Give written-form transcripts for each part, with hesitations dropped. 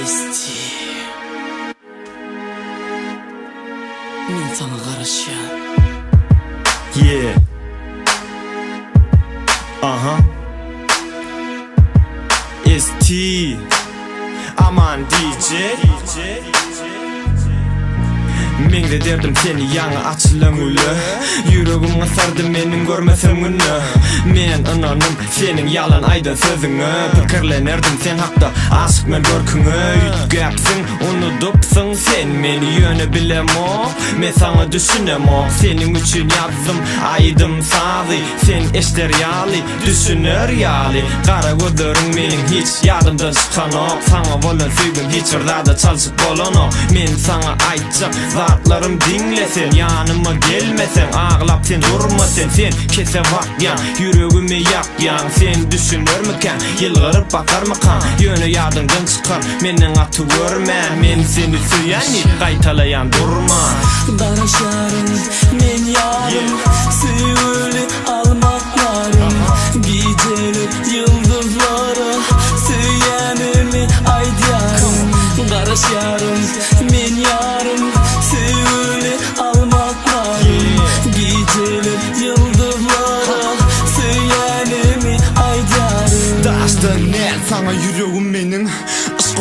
Esti Men sana karışan Yeah. ST Aman DJ Men de derdim seni yanı açılan ulu Yüreğime sardı menin görmesem ünü Men ananım senin yalan aydın sözünü Pikirlenerdim sen hakta aşık men görkünü Yütkeksin unutupsun sen meni yönü bilem o Men sana düşünem o Senin üçün yazdım aydım sazı Sen eşler yali düşünür yali Kara gözlerin menin hiç yadımdan çıkan o Sana olan sevgim hiç orada çalışıp olan o Men sana aytacak zatlarım dinlesen Yanıma gelmesen ağlap sen durma sen kese vakyan yüreğimi yakyan Sen düşünür müken yılgırıp bakar mıkan Yönü yadından çıkar menin atı görme Men seni süyen kaytalayan durma Darışarım men yarım Sivri almaklarım Gecelik yıldızlara Süyenimi aydyarım Darışarım men yarım Sivri almaklarım Gecelik yıldızlara Süyenimi aydyarım Daştın ne sana yüreğim benim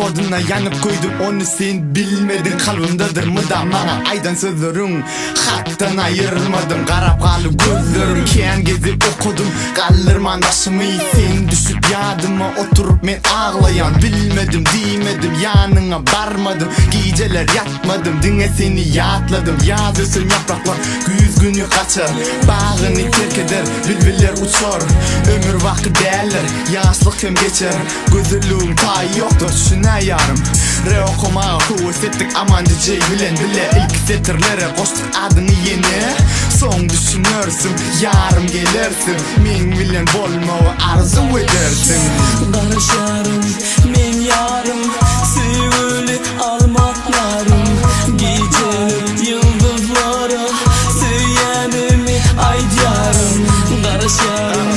Koduna yanıp koydum onu sen bilmedin Kalbimdedir mı da bana aydan sözlerin Hattan ayırmadım karap kalıp gözlerim Ken gezip okudum kaldırman başımı Sen düşüp yadıma oturup men ağlayan Bilmedim diyemedim yanına barmadım Geceler yatmadım dine seni yatladım Yaz ösün yapraklar güz günü kaçar Bağını terk eder bülbüller uçar Ömür vakı derler yaşlık hem geçer Gözlüğüm payı yoktur şuna yarım Re okumağı kuvvet ettik aman DJ bilen bile İlk setirlere koştuk adını yeni Son düşünürsün yarım gelirsin Men bilen bolmağı arzu edersin Darışarım men yarım Sivri almaklarım Gecelik yıldızlara Süyenimi aydyarım Darışarım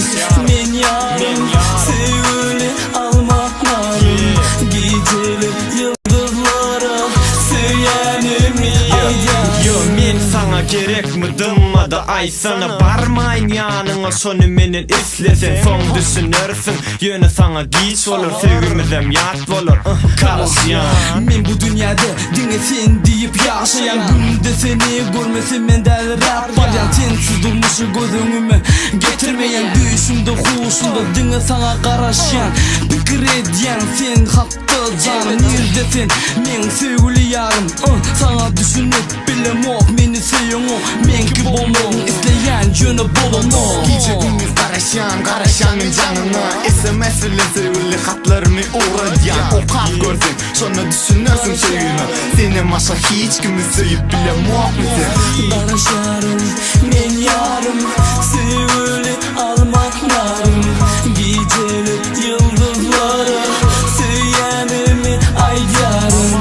men yarım Sivri almaklarım Gecelik yıldızlara Süyenimi aydyarım Yo men sana gerek midim da ay sana barmayın yanına sonu menin islesen Son düşünürsün yönü sana giç olur Sevgimizem yat olur karışyan Men bu dünyada dine sen deyip yaşayan Günde seni görmesin men del rap baryan Sensiz durmuşu gözünüme getirmeyen Düşümde huşumda dine sana karışan Pikir ediyen sen hakta canım Neredesin men sevgili yarım Sana düşünüp bilem ok meni seviyon o Men ki bolmağın izleyen yönü bolon o Gece gündüz karışan men canına SMS ile sevgili hatlarımı uğrayan O kalp görsün sonra düşünürsün sevgini Senin maşa hiç kimi sevip bilem ok bize Darışarım men yarım Sivri almaklarım Gecelik yıldızlara Süyenimi aydyarım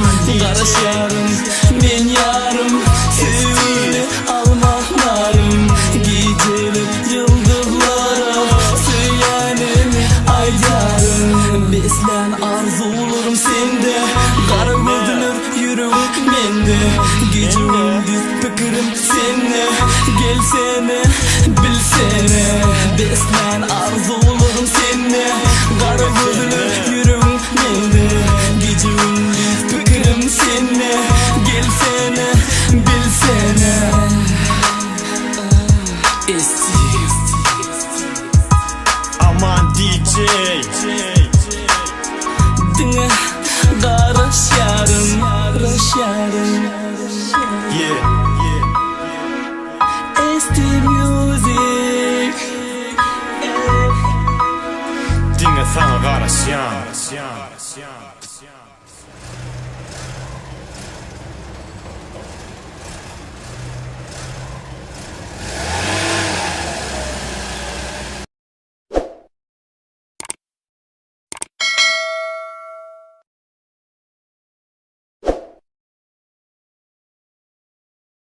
Darışarım men yarım Sivri almaklarım Gecelik yıldızlara Süyenimi aydyarım Beslen arzulurum sende Kara gözlür yüreğim mende Gece gündüz pikirim sende Gelsene bilsene Beslen